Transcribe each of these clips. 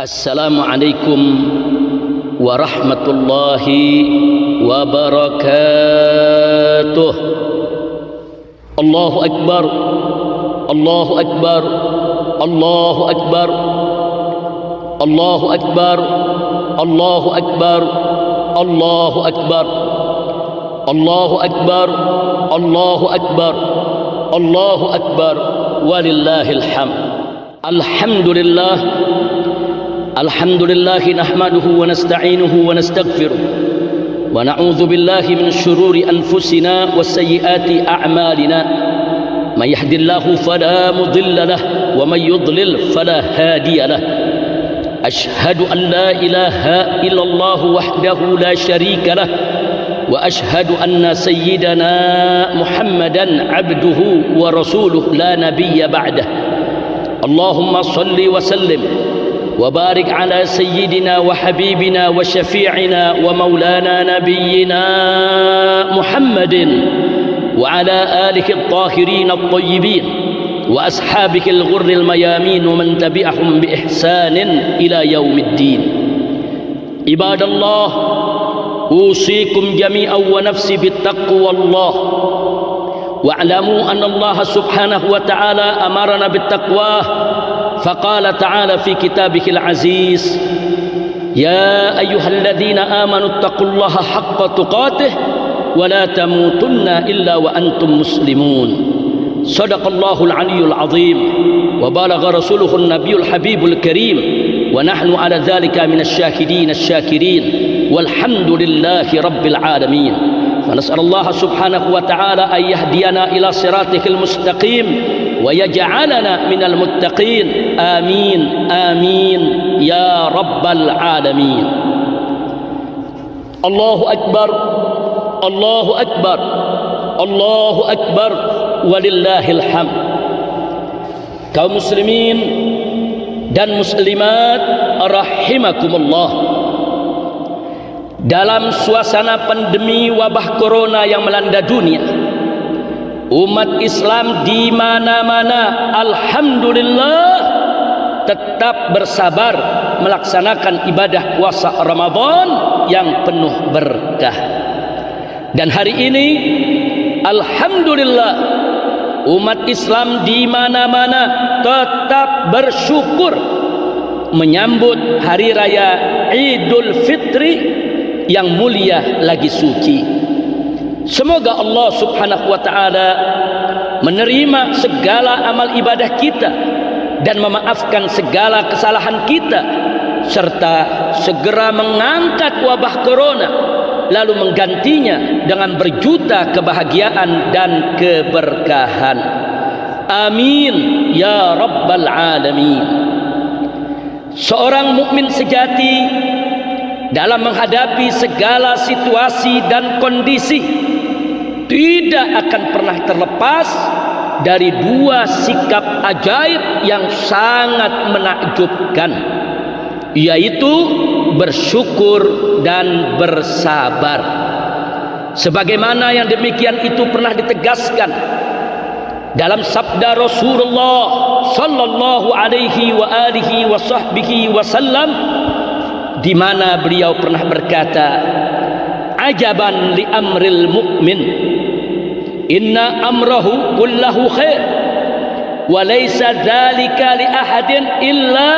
Assalamualaikum warahmatullahi wabarakatuh. Allahu Akbar, Allahu Akbar, Allahu Akbar, Allahu Akbar, Allahu Akbar, Allahu Akbar, Allahu Akbar, Allahu Akbar, Allahu Akbar, walillahil hamd. Alhamdulillah, alhamdulillah nahmaduhu wa nasta'inuhu wa nastaghfiruh wa na'udzu billahi min shururi anfusina wa sayyiati a'malina. May yahdihillahu fala mudilla lahu wa may yudlil fala hadiya lahu. Ashhadu an la ilaha illallah wahdahu la syarika lahu wa ashhadu anna sayyidana Muhammadan abduhu wa rasuluhu la nabiyya ba'dah. Allahumma salli wa sallim وبارك على سيدنا وحبيبنا وشفيعنا ومولانا نبينا محمد وعلى آله الطاهرين الطيبين وأصحابه الغر الميامين ومن تبعهم بإحسان إلى يوم الدين. عباد الله، أوصيكم جميعا ونفسي بالتقوى الله، واعلموا أن الله سبحانه وتعالى أمرنا بالتقوى، فقال تعالى في كتابه العزيز: يا أيها الذين آمنوا اتقوا الله حق تقاته ولا تموتن إلا وأنتم مسلمون. صدق الله العلي العظيم وبلغ رسوله النبي الحبيب الكريم ونحن على ذلك من الشاهدين الشاكرين والحمد لله رب العالمين. فنسأل الله سبحانه وتعالى أن يهدينا إلى صراطه المستقيم ويجعلنا من المتقين. آمين آمين يا رب العالمين. الله أكبر، الله أكبر، الله أكبر، ولله الحمد. Kaum muslimin dan muslimat rahimakumullah, dalam suasana pandemi wabah corona yang melanda dunia, umat Islam di mana-mana alhamdulillah tetap bersabar melaksanakan ibadah puasa Ramadan yang penuh berkah. Dan hari ini alhamdulillah umat Islam di mana-mana tetap bersyukur menyambut hari raya Idul Fitri yang mulia lagi suci. Semoga Allah subhanahu wa ta'ala menerima segala amal ibadah kita dan memaafkan segala kesalahan kita, serta segera mengangkat wabah corona lalu menggantinya dengan berjuta kebahagiaan dan keberkahan. Amin ya rabbal alamin. Seorang mukmin sejati dalam menghadapi segala situasi dan kondisi tidak akan pernah terlepas dari dua sikap ajaib yang sangat menakjubkan, yaitu bersyukur dan bersabar. Sebagaimana yang demikian itu pernah ditegaskan dalam sabda Rasulullah sallallahu alaihi wa alihi wa sahbihi wasallam, di mana beliau pernah berkata, ajaban li amril mu'min, inna amrahu kullahu khair wa laysa dhalika li ahadin illa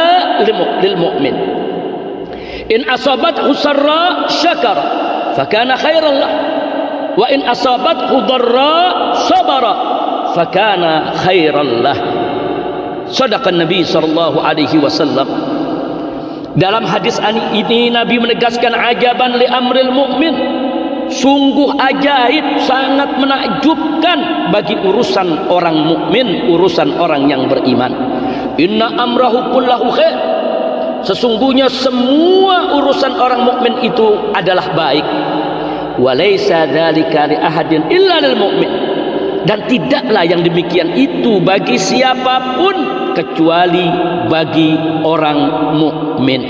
lil mu'min. In asabathu sarra syakara fakana khairan lah, wa in asabathu dharra sabara fakana khairan lah. Sadaqan Nabi sallallahu alaihi wasallam. Dalam hadis ini Nabi menegaskan ajaban li amril mu'min, sungguh ajaib, sangat menakjubkan bagi urusan orang mukmin, urusan orang yang beriman. Inna amrahu kullahu khair, sesungguhnya semua urusan orang mukmin itu adalah baik. Walaysa dzalika li ahadin illa lil mu'min, dan tidaklah yang demikian itu bagi siapapun kecuali bagi orang mukmin.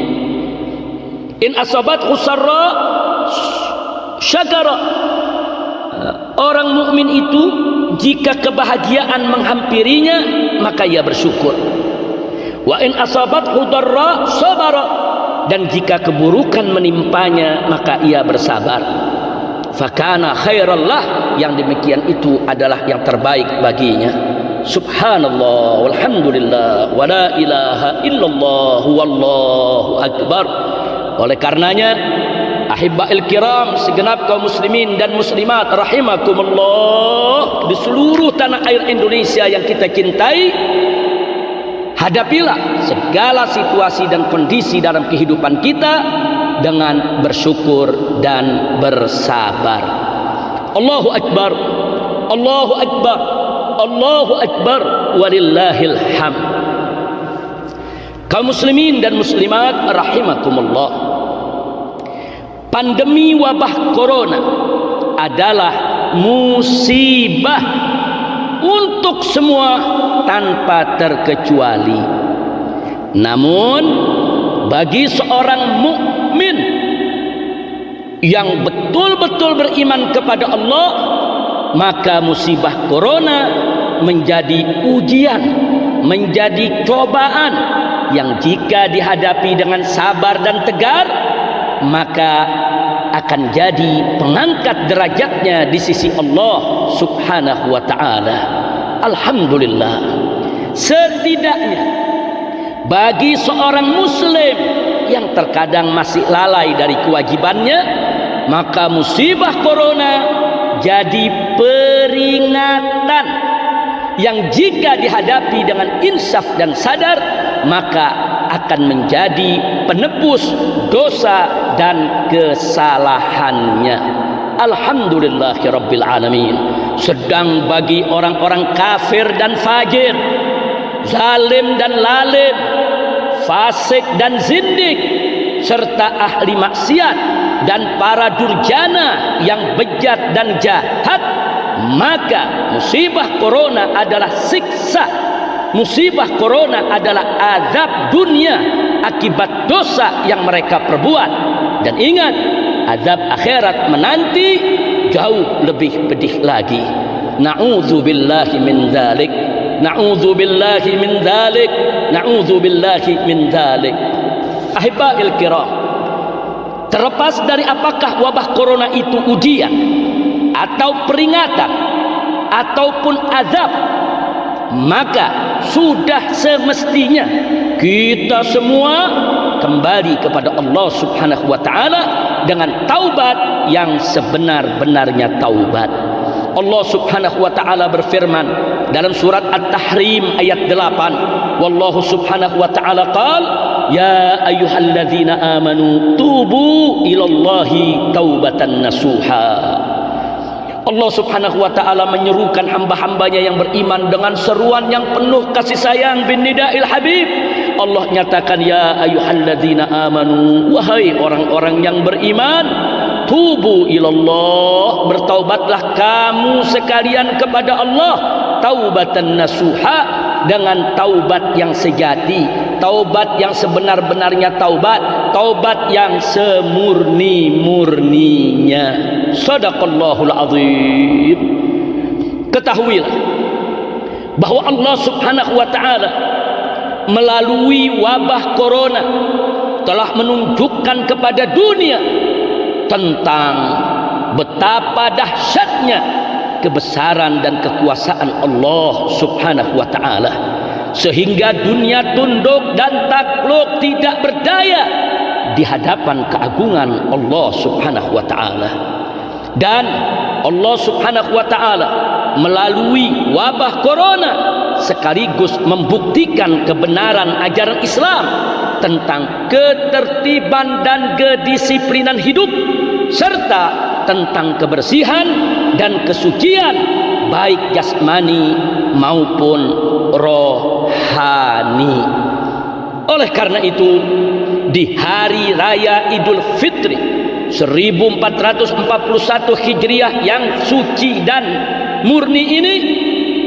In asabathu sarra syakara, orang mukmin itu jika kebahagiaan menghampirinya maka ia bersyukur. Wa in asabathu darra sabara, dan jika keburukan menimpanya maka ia bersabar. Fakana khairallah, yang demikian itu adalah yang terbaik baginya. Subhanallah walhamdulillah wa la ilaha illallah wallahu akbar. Oleh karenanya, ahibba'il kiram, segenap kaum muslimin dan muslimat rahimakumullah di seluruh tanah air Indonesia yang kita cintai, hadapilah segala situasi dan kondisi dalam kehidupan kita dengan bersyukur dan bersabar. Allahu akbar, Allahu akbar, Allahu akbar, walillahil hamd. Kaum muslimin dan muslimat rahimakumullah, pandemi wabah corona adalah musibah untuk semua tanpa terkecuali. Namun bagi seorang mukmin yang betul-betul beriman kepada Allah, maka musibah corona menjadi ujian, menjadi cobaan yang jika dihadapi dengan sabar dan tegar, maka akan jadi pengangkat derajatnya di sisi Allah subhanahu wa ta'ala. Alhamdulillah, setidaknya bagi seorang muslim yang terkadang masih lalai dari kewajibannya, maka musibah corona jadi peringatan yang jika dihadapi dengan insaf dan sadar, maka akan menjadi penebus dosa dan kesalahannya. Alhamdulillahirabbil alamin. Sedang bagi orang-orang kafir dan fajir, zalim dan lalim, fasik dan zindik, serta ahli maksiat dan para durjana yang bejat dan jahat, maka musibah corona adalah siksa. Musibah corona adalah azab dunia akibat dosa yang mereka perbuat. Dan ingat, azab akhirat menanti jauh lebih pedih lagi. Na'udzubillahi min dzalik, na'udzubillahi min dzalik, na'udzubillahi min dzalik. Ahibba'il kiram, terlepas dari apakah wabah corona itu ujian atau peringatan ataupun azab, maka sudah semestinya kita semua kembali kepada Allah subhanahu wa ta'ala dengan taubat yang sebenar-benarnya taubat. Allah subhanahu wa ta'ala berfirman dalam surat At-Tahrim ayat 8, wallahu subhanahu wa ta'ala qala ya ayyuhalladzina amanu tubu ilallahi taubatan nasuha. Allah subhanahu wa ta'ala menyerukan hamba-hambanya yang beriman dengan seruan yang penuh kasih sayang bin nida'il habib. Allah nyatakan ya ayyuhalladzina amanu, wahai orang-orang yang beriman, tubu ilallah, bertaubatlah kamu sekalian kepada Allah, taubatan nasuha, dengan taubat yang sejati, taubat yang sebenar-benarnya taubat, taubat yang semurni-murninya. Shadaqallahul azim. Ketahuilah bahwa Allah subhanahu wa ta'ala melalui wabah corona telah menunjukkan kepada dunia tentang betapa dahsyatnya kebesaran dan kekuasaan Allah subhanahu wa ta'ala, sehingga dunia tunduk dan takluk, tidak berdaya di hadapan keagungan Allah subhanahu wa ta'ala. Dan Allah subhanahu wa ta'ala melalui wabah corona sekaligus membuktikan kebenaran ajaran Islam tentang ketertiban dan kedisiplinan hidup, serta tentang kebersihan dan kesucian baik jasmani maupun rohani. Oleh karena itu, di hari raya Idul Fitri 1441 Hijriah yang suci dan murni ini,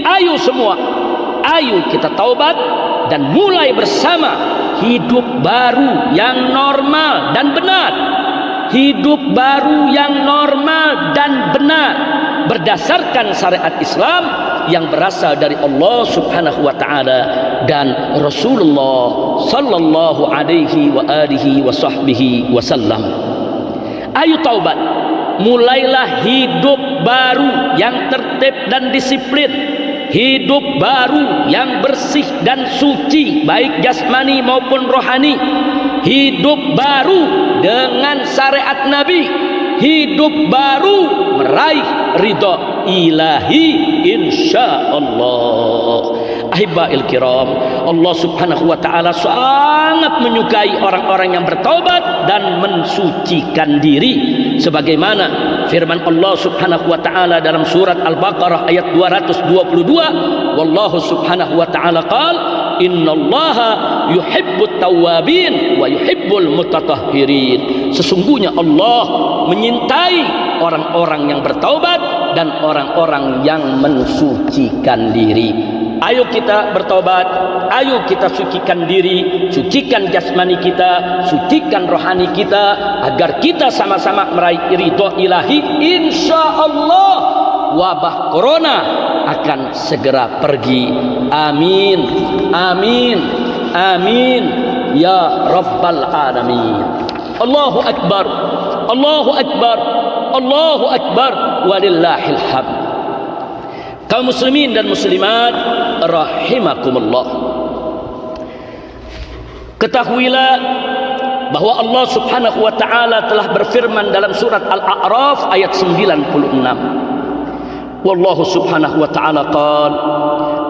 ayo semua, ayo kita taubat dan mulai bersama hidup baru yang normal dan benar. Hidup baru yang normal dan benar berdasarkan syariat Islam yang berasal dari Allah Subhanahu wa taala dan Rasulullah sallallahu alaihi wa alihi wa sahbihi wasallam. Ayo taubat, mulailah hidup baru yang tertib dan disiplin, hidup baru yang bersih dan suci baik jasmani maupun rohani, hidup baru dengan syariat Nabi, hidup baru meraih ridha ilahi insyaallah. Ahibba'il kiram, Allah Subhanahu wa taala sangat menyukai orang-orang yang bertaubat dan mensucikan diri, sebagaimana firman Allah Subhanahu wa taala dalam surat Al-Baqarah ayat 222, wallahu subhanahu wa taala qala innallaha yuhibbut tawwabin wa yuhibbul mutatahhirin. Sesungguhnya Allah menyintai orang-orang yang bertaubat dan orang-orang yang mensucikan diri. Ayo kita bertobat, ayo kita sucikan diri, sucikan jasmani kita, sucikan rohani kita, agar kita sama-sama meraih ridho ilahi. Insyaallah wabah corona akan segera pergi. Amin, amin, amin ya rabbal alamin. Allahu akbar, Allahu akbar, Allahu akbar, walillahil hamd. Kaum muslimin dan muslimat rahimakumullah, ketahuilah bahwa Allah Subhanahu wa taala telah berfirman dalam surat Al-A'raf ayat 96. Wallahu Subhanahu wa taala qala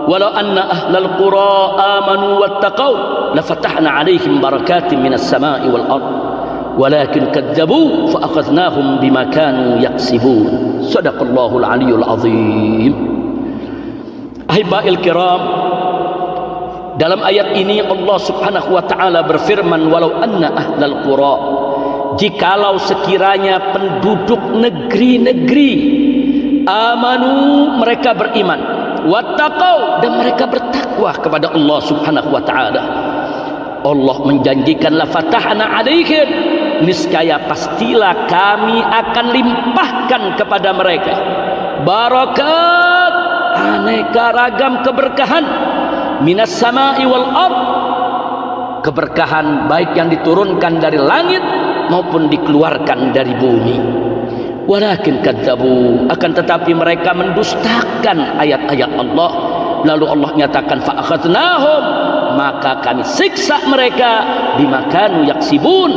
walau anna ahlal qura amanu wattaqau lafatahna 'alaihim barakatin minas sama'i wal ardh walakin kadzabu fa akhadnahum bima kanu yaksibun. Shadaqallahul aliyyul azim. Ahibba'il kiram, dalam ayat ini Allah Subhanahu wa taala berfirman walau anna ahlal qura, jikalau sekiranya penduduk negeri-negeri amanu, mereka beriman, wattaqau, dan mereka bertakwa kepada Allah Subhanahu wa taala, Allah menjanjikan la fatahna alaihim, niscaya pastilah kami akan limpahkan kepada mereka barakat, aneka ragam keberkahan, minas sama'i wal ard, keberkahan baik yang diturunkan dari langit maupun dikeluarkan dari bumi. Walakin kadzabu, akan tetapi mereka mendustakan ayat-ayat Allah. Lalu Allah nyatakan fa akhadnahum, maka kami siksa mereka bima kanu yaksibun,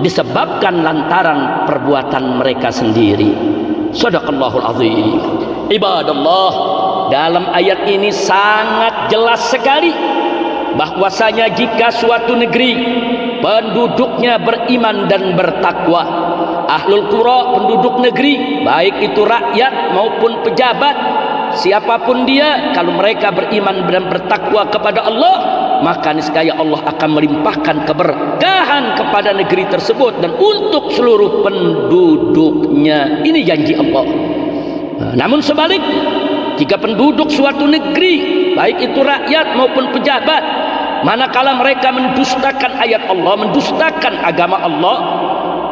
disebabkan lantaran perbuatan mereka sendiri. Shadaqallahul azim. Ibadallah, dalam ayat ini sangat jelas sekali bahwasanya jika suatu negeri penduduknya beriman dan bertakwa, ahlul qura, penduduk negeri, baik itu rakyat maupun pejabat, siapapun dia, kalau mereka beriman dan bertakwa kepada Allah, maka niscaya Allah akan melimpahkan keberkahan kepada negeri tersebut dan untuk seluruh penduduknya. Ini janji Allah. Namun sebaliknya, jika penduduk suatu negeri, baik itu rakyat maupun pejabat, manakala mereka mendustakan ayat Allah, mendustakan agama Allah,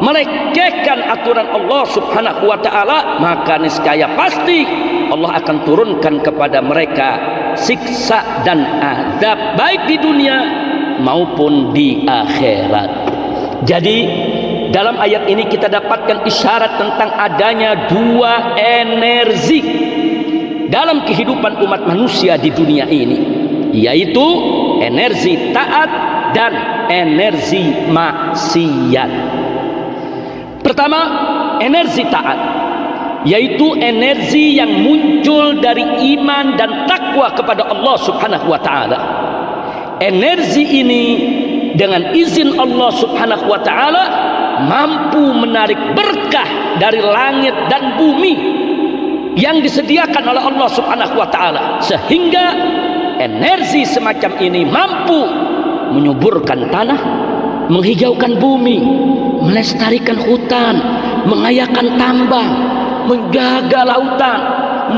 melecehkan aturan Allah Subhanahu wa taala, maka niscaya pasti Allah akan turunkan kepada mereka siksa dan azab baik di dunia maupun di akhirat. Jadi dalam ayat ini kita dapatkan isyarat tentang adanya dua energi dalam kehidupan umat manusia di dunia ini, yaitu energi taat dan energi maksiat. Pertama, energi taat, yaitu energi yang muncul dari iman dan takwa kepada Allah Subhanahu wa taala. Energi ini dengan izin Allah Subhanahu wa taala mampu menarik berkah dari langit dan bumi yang disediakan oleh Allah Subhanahu wa taala, sehingga energi semacam ini mampu menyuburkan tanah, menghijaukan bumi, melestarikan hutan, mengayakan tambang, menjaga lautan,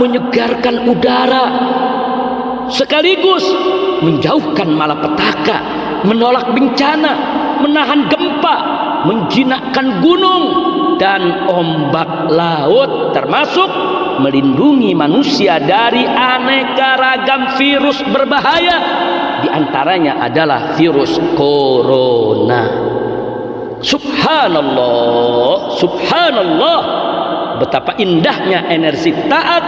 menyegarkan udara, sekaligus menjauhkan malapetaka, menolak bencana, menahan gempa, menjinakkan gunung dan ombak laut, termasuk melindungi manusia dari aneka ragam virus berbahaya. Di antaranya adalah virus corona. Subhanallah, subhanallah, betapa indahnya energi taat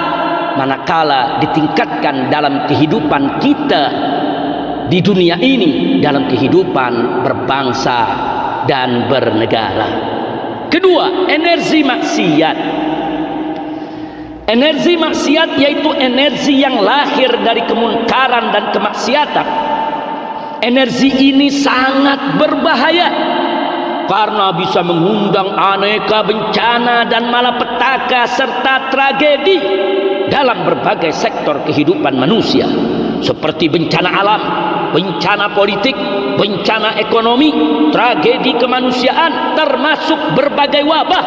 manakala ditingkatkan dalam kehidupan kita di dunia ini, dalam kehidupan berbangsa dan bernegara. Kedua, energi maksiat. Energi maksiat yaitu energi yang lahir dari kemungkaran dan kemaksiatan. Energi ini sangat berbahaya karena bisa mengundang aneka bencana dan malapetaka serta tragedi dalam berbagai sektor kehidupan manusia, seperti bencana alam, bencana politik, bencana ekonomi, tragedi kemanusiaan, termasuk berbagai wabah.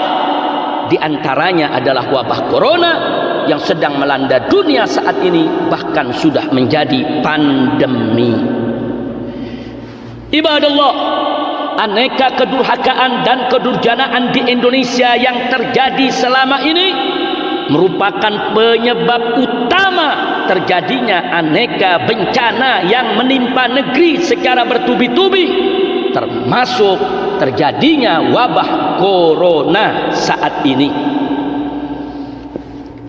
Di antaranya adalah wabah corona yang sedang melanda dunia saat ini, bahkan sudah menjadi pandemi. Ibadallah, aneka kedurhakaan dan kedurjanaan di Indonesia yang terjadi selama ini merupakan penyebab utama terjadinya aneka bencana yang menimpa negeri secara bertubi-tubi, termasuk terjadinya wabah corona saat ini.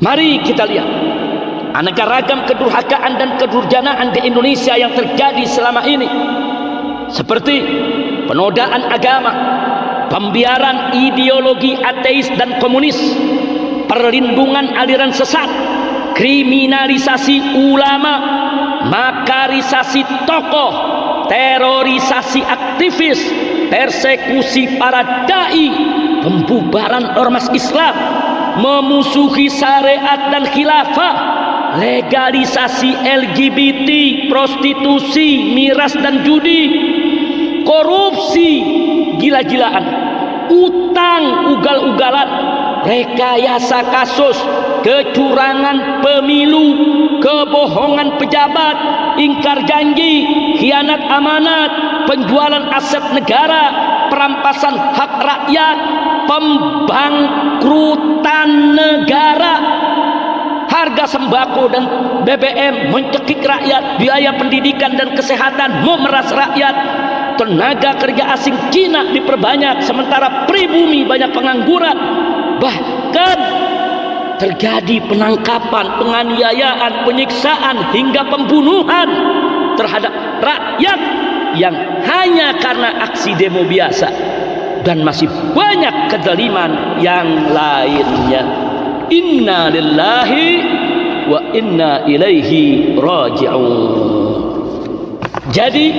Mari kita lihat aneka ragam kedurhakaan dan kedurjanaan di Indonesia yang terjadi selama ini, seperti penodaan agama, pembiaran ideologi ateis dan komunis, perlindungan aliran sesat, kriminalisasi ulama, makarisasi tokoh, terorisasi aktivis, persekusi para dai, pembubaran ormas Islam, memusuhi syariat dan khilafah, legalisasi LGBT, prostitusi, miras dan judi, korupsi gila-gilaan, utang ugal-ugalan, rekayasa kasus, kecurangan pemilu, kebohongan pejabat, ingkar janji, khianat amanat, penjualan aset negara, perampasan hak rakyat, pembangkrutan negara, harga sembako dan BBM mencekik rakyat, biaya pendidikan dan kesehatan memeras rakyat, tenaga kerja asing Cina diperbanyak sementara pribumi banyak pengangguran, bahkan terjadi penangkapan, penganiayaan, penyiksaan hingga pembunuhan terhadap rakyat yang hanya karena aksi demo biasa, dan masih banyak kezaliman yang lainnya. Inna lillahi wa inna ilaihi raji'un. Jadi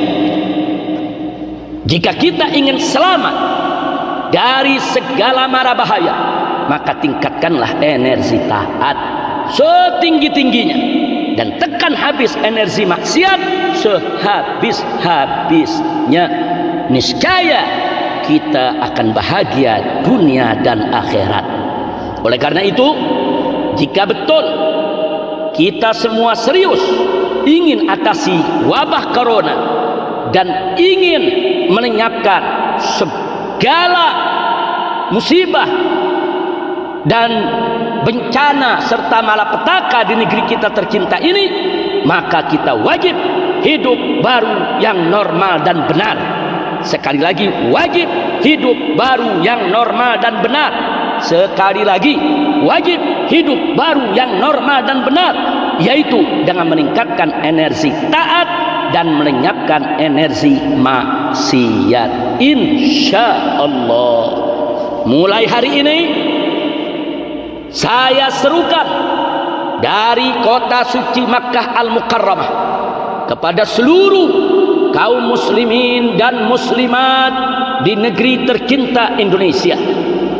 jika kita ingin selamat dari segala mara bahaya, maka tingkatkanlah energi taat setinggi-tingginya dan tekan habis energi maksiat sehabis-habisnya. Niscaya kita akan bahagia dunia dan akhirat. Oleh karena itu, jika betul kita semua serius ingin atasi wabah corona dan ingin melenyapkan segala musibah dan bencana serta malapetaka di negeri kita tercinta ini, maka kita wajib hidup baru yang normal dan benar. Sekali lagi, wajib hidup baru yang normal dan benar. Sekali lagi, wajib hidup baru yang normal dan benar, yaitu dengan meningkatkan energi taat dan melenyapkan energi maksiat. Insya Allah, mulai hari ini saya serukan dari kota suci Makkah Al-Mukarramah kepada seluruh kaum muslimin dan muslimat di negeri tercinta Indonesia.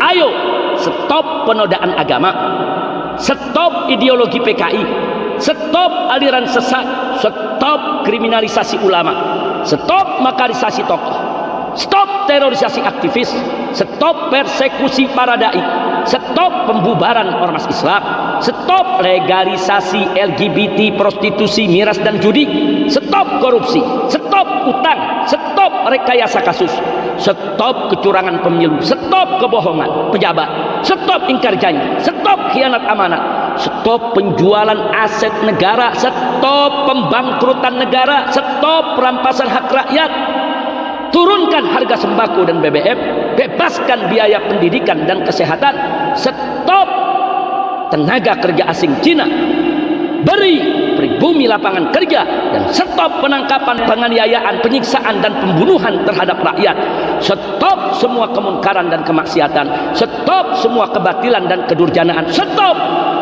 Ayo, stop penodaan agama, stop ideologi PKI, stop aliran sesat, stop kriminalisasi ulama, stop makarisasi tokoh, stop terorisasi aktivis, stop persekusi para dai, stop pembubaran ormas Islam, stop legalisasi LGBT, prostitusi, miras dan judi, stop korupsi, stop stop utang, stop rekayasa kasus, stop kecurangan pemilu, stop kebohongan pejabat, stop ingkar janji, stop khianat amanat, stop penjualan aset negara, stop pembangkrutan negara, stop perampasan hak rakyat, turunkan harga sembako dan BBM, bebaskan biaya pendidikan dan kesehatan, stop tenaga kerja asing Cina, beri pribumi lapangan kerja, dan stop penangkapan, penganiayaan, penyiksaan dan pembunuhan terhadap rakyat, stop semua kemungkaran dan kemaksiatan, stop semua kebatilan dan kedurjanaan, stop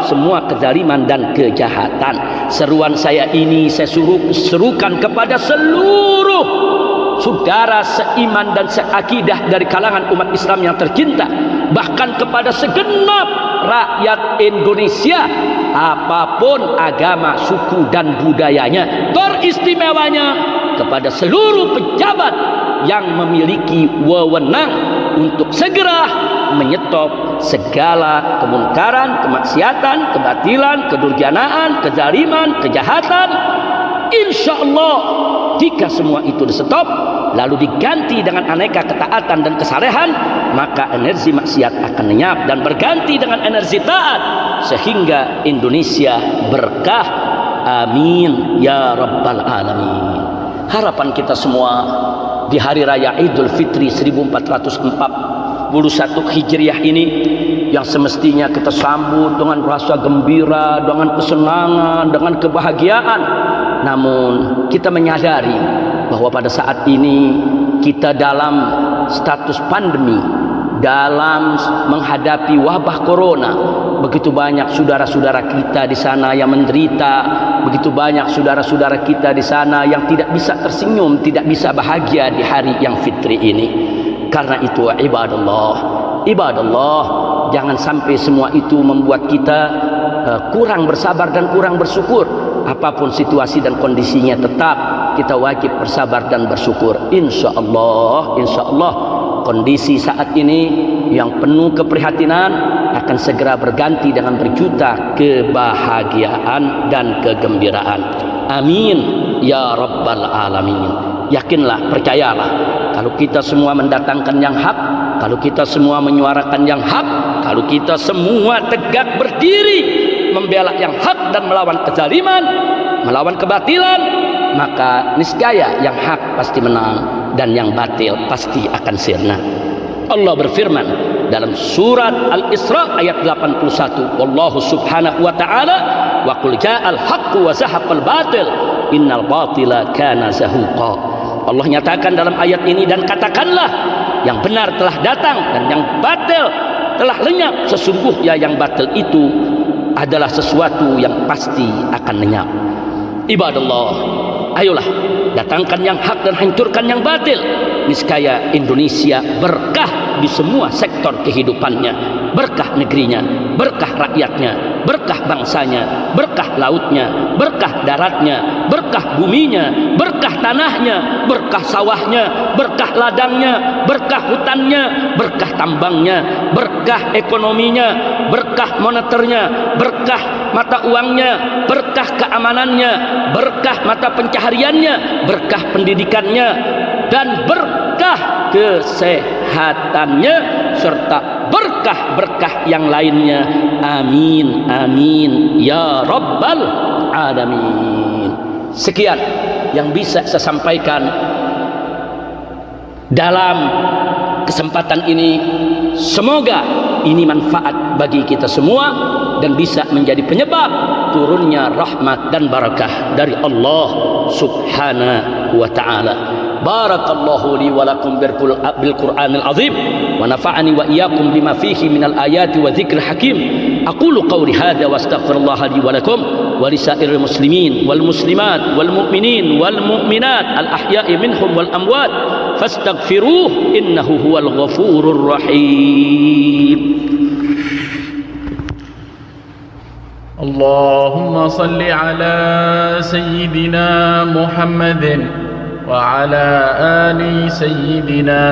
semua kezaliman dan kejahatan. Seruan saya ini saya serukan kepada seluruh saudara seiman dan seakidah dari kalangan umat Islam yang tercinta, bahkan kepada segenap rakyat Indonesia, apapun agama, suku dan budayanya, teristimewanya kepada seluruh pejabat yang memiliki wewenang untuk segera menyetop segala kemungkaran, kemaksiatan, kebatilan, kedurjanaan, kezaliman, kejahatan. Insya Allah jika semua itu di-stop lalu diganti dengan aneka ketaatan dan kesalehan, maka energi maksiat akan lenyap dan berganti dengan energi taat, sehingga Indonesia berkah. Amin ya rabbal alamin. Harapan kita semua di hari raya Idul Fitri 1441 Hijriah ini, yang semestinya kita sambut dengan rasa gembira, dengan kesenangan, dengan kebahagiaan, namun kita menyadari bahwa pada saat ini kita dalam status pandemi, dalam menghadapi wabah corona. Begitu banyak saudara-saudara kita di sana yang menderita, begitu banyak saudara-saudara kita di sana yang tidak bisa tersenyum, tidak bisa bahagia di hari yang fitri ini. Karena itu ibadallah, jangan sampai semua itu membuat kita kurang bersabar dan kurang bersyukur. Apapun situasi dan kondisinya, tetap kita wajib bersabar dan bersyukur. Insya Allah kondisi saat ini yang penuh keprihatinan akan segera berganti dengan berjuta kebahagiaan dan kegembiraan. Amin ya rabbal alamin. Yakinlah, percayalah, kalau kita semua mendatangkan yang hak, kalau kita semua menyuarakan yang hak, kalau kita semua tegak berdiri membela yang hak dan melawan kezaliman, melawan kebatilan, maka niscaya yang hak pasti menang dan yang batil pasti akan sirna. Allah berfirman dalam surat Al-Isra ayat 81, wallahu subhanahu wa ta'ala wa qul ja'al haqqu wa zahaqal batil innal batila kana zahuqa. Allah nyatakan dalam ayat ini, dan katakanlah yang benar telah datang dan yang batil telah lenyap. Sesungguhnya yang batil itu adalah sesuatu yang pasti akan lenyap. Ibadallah, ayolah datangkan yang hak dan hancurkan yang batil. Niscaya Indonesia berkah di semua sektor kehidupannya, berkah negerinya, berkah rakyatnya, berkah bangsanya, berkah lautnya, berkah daratnya, berkah buminya, berkah tanahnya, berkah sawahnya, berkah ladangnya, berkah hutannya, berkah tambangnya, berkah ekonominya, berkah moneternya, berkah mata uangnya, berkah keamanannya, berkah mata pencahariannya, berkah pendidikannya, dan berkah kesehatannya, serta berkah-berkah yang lainnya. Amin amin ya rabbal alamin. Sekian yang bisa saya sampaikan dalam kesempatan ini. Semoga ini manfaat bagi kita semua dan bisa menjadi penyebab turunnya rahmat dan barakah dari Allah subhanahu wa ta'ala. Barakallahu li wa lakum bil Qur'anil azim wa nafa'ani wa iyyakum bima fihi minal ayati wa dzikril hakim. Aqulu qawli hadza wa astaghfirullah li wa lakum wa lisairil muslimin wal muslimat wal mu'minin wal mu'minat al ahya'i minhum wal amwat fastaghfiruh innahu huwal ghafurur rahim. Allahumma salli ala sayyidina Muhammadin وعلى آل سيدنا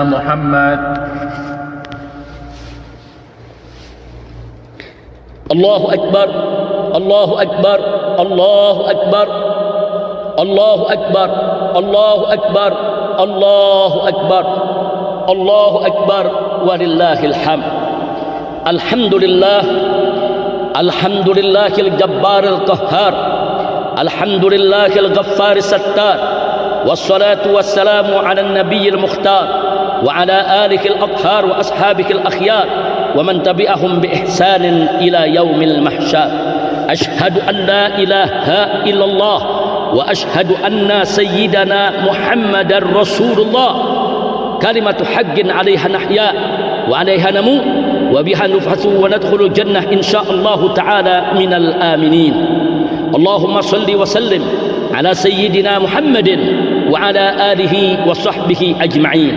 محمد. الله أكبر الله أكبر الله أكبر Allahu Akbar, Allahu Akbar, Allahu Akbar, Allahu Akbar, walillahil hamd. Alhamdulillah, alhamdulillahil jabbaril qahhar, alhamdulillahil ghaffari sattar, wassalatu wassalamu ala nabiyil mukhtar wa ala alihil athhar wa ashabihil akhyar wa man tabi'ahum bi ihsanin ila yaumil mahsyar. Ashhadu an la ilaha illallah wa ashhadu anna sayyidana Muhammadar Rasulullah. Kalimatu haqqin 'alaiha nahya wa 'alaiha namut wa biha nufhasu wa nadkhulul jannah insyaallah ta'ala minal aminin. Allahumma salli wa sallim ala sayyidina Muhammadin wa ala alihi wa sahbihi ajma'in.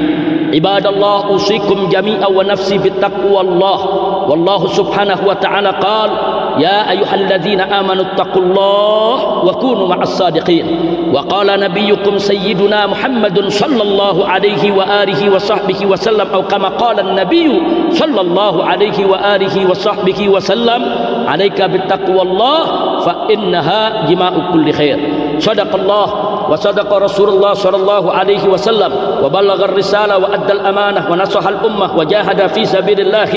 Ibadallah, usikum jami'an wa nafsi bittaqwallah. Wallahu subhanahu wa ta'ala qala ya ayyuhalladzina amanu ittaqullaha wa kunu ma'as sadiqin. Wa qala nabiyyukum sayyiduna Muhammadun sallallahu alaihi wa alihi wa sahbihi wa sallam, atau kama qala an-nabiyyu sallallahu alaihi wa alihi wa sahbihi wa sallam, alaika bittaqwallah fa innaha jima'u kulli khair. Sadaqallah wa sadaqa Rasulullah sallallahu alaihi wasallam wa ballagha ar-risala wa adda al-amanah wa nasaha al-ummah wa jahada fi sabilillah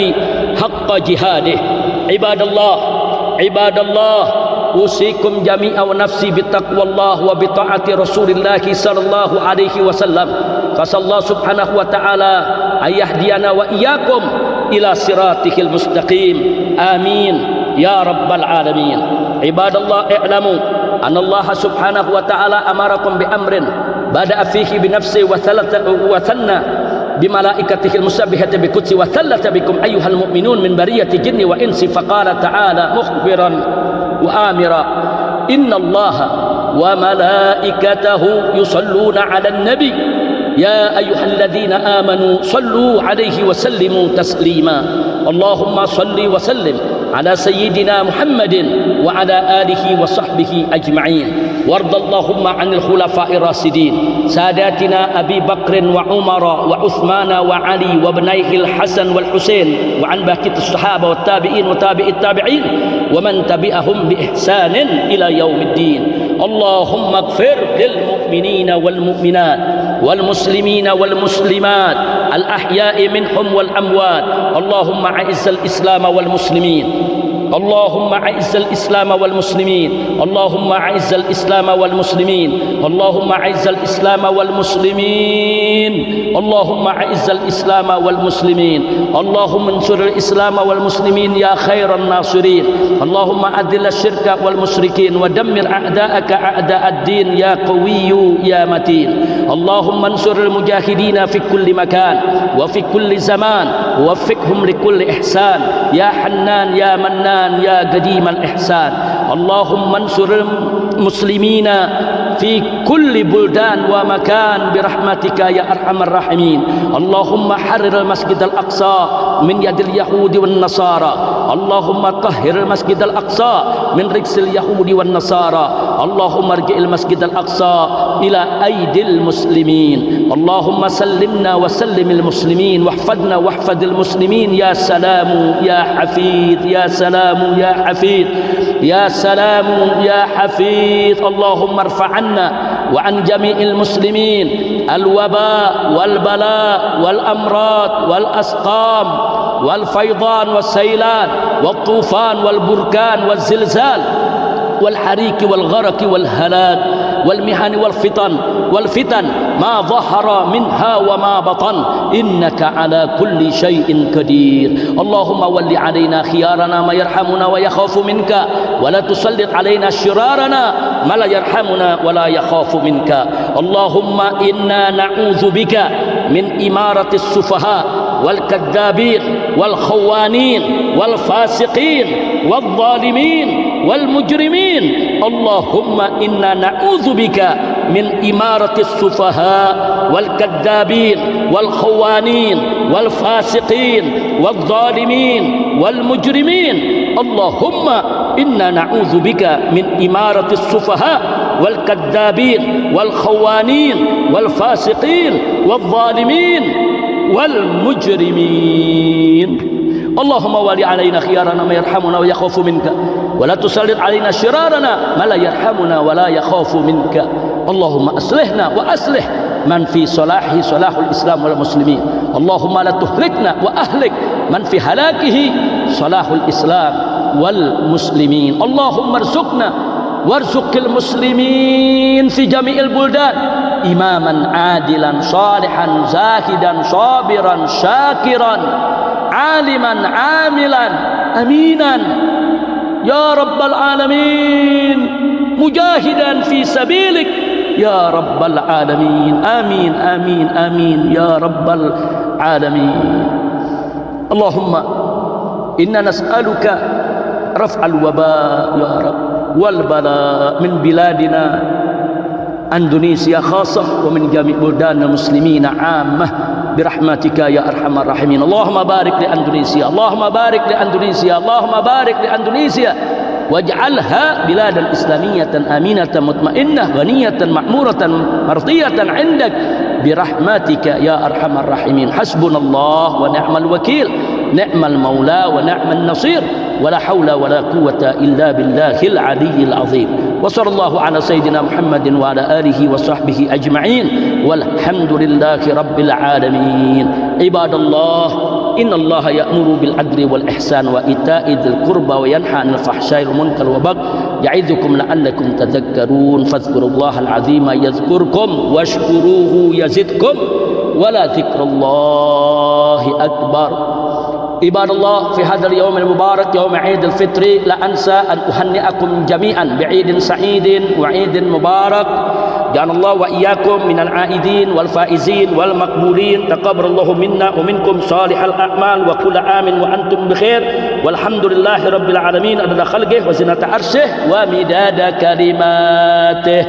haqqa jihadih. Ibadallah, ibadallah, usikum jami'an wa nafsi bittaqwallah wa bi ta'ati Rasulillah sallallahu alaihi wasallam. Fasallahu subhanahu wa ta'ala ayahdiyana wa iyyakum ila siratihil mustaqim. Amin ya rabbal alamin. Ibadallah, i'lamu anna Allah subhanahu wa ta'ala amarakum bi amrin bada'a fihi bi nafsi wa thanna bi malaikatihi al-musabbihati bi qudsi wa thallata bikum ayyuhal mu'minun min bariyati jinni wa insi. Faqala ta'ala mukhbiran wa amira inna Allah wa malaikatahu yusalluna 'alan nabi ya ayyuhalladzina amanu sallu 'alaihi wa sallimu taslima. Allahumma salli wa sallim ala sayyidina Muhammadin wa ala alihi wa sahbihi ajma'in. Wardallahumma 'anil khulafa'ir rasidin sadatina Abi Bakrin wa Umar wa Uthmana wa Ali wa ibnaihil Hasan wal Husain wa an baqiyatis sahaba wat tabi'in wa tabi'it tabi'in wa man tabi'ahum bi ihsanin ila yaumiddin. Allahumma ighfir lil mu'minina wal mu'minat wal muslimina wal muslimat al ahya'i minhum wal amwat. Allahumma a'izzal islam wal muslimin. اللهم أعز الإسلام والمسلمين. اللهم أعز الإسلام والمسلمين. اللهم أعز الإسلام والمسلمين. اللهم أعز الإسلام والمسلمين. اللهم انصر الإسلام والمسلمين يا خير الناصرين. اللهم أذل الشرك والمشركين ودمر أعداءك أعداء الدين يا قوي يا متين. اللهم انصر المجاهدين في كل مكان وفي كل زمان ووفقهم لكل إحسان يا حنان يا منان يا قديم الإحسان. اللهم انصر المسلمين في كل بلدان ومكان برحمتك يا أرحم الراحمين. اللهم حرر المسجد الأقصى من يد اليهود والنصارى. اللهم طهر المسجد الأقصى من رجس اليهود والنصارى. اللهم ارجع المسجد الأقصى إلى أيدي المسلمين. اللهم سلمنا وسلم المسلمين واحفظنا واحفظ المسلمين. يا سلام يا حفيظ يا سلام يا حفيظ يا سلام يا حفيظ. اللهم ارفع عنا وعن جميع المسلمين الوباء والبلاء والأمراض والأسقام والفيضان والسيلان والطوفان والبركان والزلزال والحريق والغرق والهلاك والمحن والفتن ما ظهر منها وما بطن إنك على كل شيء قدير. اللهم ول علينا خيارنا ما يرحمنا ويخاف منك ولا تسلط علينا شرارنا ما لا يرحمنا ولا يخاف منك. اللهم إنا نعوذ بك من إمارة السفهاء والكذابين والخوانين والفاسقين والظالمين والمجرمين. اللهم إنا نعوذ بك من إمارة السفهاء والكذابين والخوانين والفاسقين والظالمين والمجرمين. اللهم إنا نعوذ بك من إمارة السفهاء والكذابين والخوانين والفاسقين والظالمين والمجرمين. اللهم ول علينا خيارنا ما يرحمنا ويخاف منك ولا تسلط علينا شرارنا ما لا يرحمنا ولا يخاف منك اللهم أصلحنا وأصلح من في صلاحه صلاح الإسلام والمسلمين اللهم لا تهلكنا وأهلك من في هلاكه صلاح الإسلام والمسلمين اللهم ارزقنا وارزق المسلمين في جميع البلدان إماما عادلا صالحا زاهدا صابرا شاكرا عالما عاملا أمينا يا رب العالمين مجاهدا في سبيلك يا رب العالمين آمين آمين آمين يا رب العالمين اللهم إنا نسألك رفع الوباء يا رب والبلاء من بلادنا إندونيسيا خاصة ومن جميع بلدان المسلمين عامة برحمتك يا أرحم الراحمين اللهم بارك لإندونيسيا اللهم بارك لإندونيسيا اللهم بارك لإندونيسيا واجعلها بلادا إسلامية آمنة مطمئنة غنية معمورة مرضية عندك برحمتك يا أرحم الراحمين حسبنا الله ونعم الوكيل نعم المولى ونعم النصير ولا حول ولا قوة إلا بالله العلي العظيم وصلى الله على سيدنا محمد وعلى آله وصحبه أجمعين والحمد لله رب العالمين عباد الله إن الله يأمر بالعدل والإحسان وإيتاء ذي القربى وينهى عن الفحشاء والمنكر والبغي يعظكم لعلكم تذكرون فاذكروا الله العظيم يذكركم واشكروه يزدكم ولذكر الله أكبر عباد الله في هذا اليوم المبارك يوم عيد الفطر لا أنسى أن أهنئكم جميعا بعيد سعيد وعيد مبارك جعل الله وإياكم من العائدين والفائزين والمقبولين تقبل الله منا ومنكم صالح الأعمال وكل عام وأنتم بخير والحمد لله رب العالمين عدد خلقه وزنة عرشه ومداد كلماته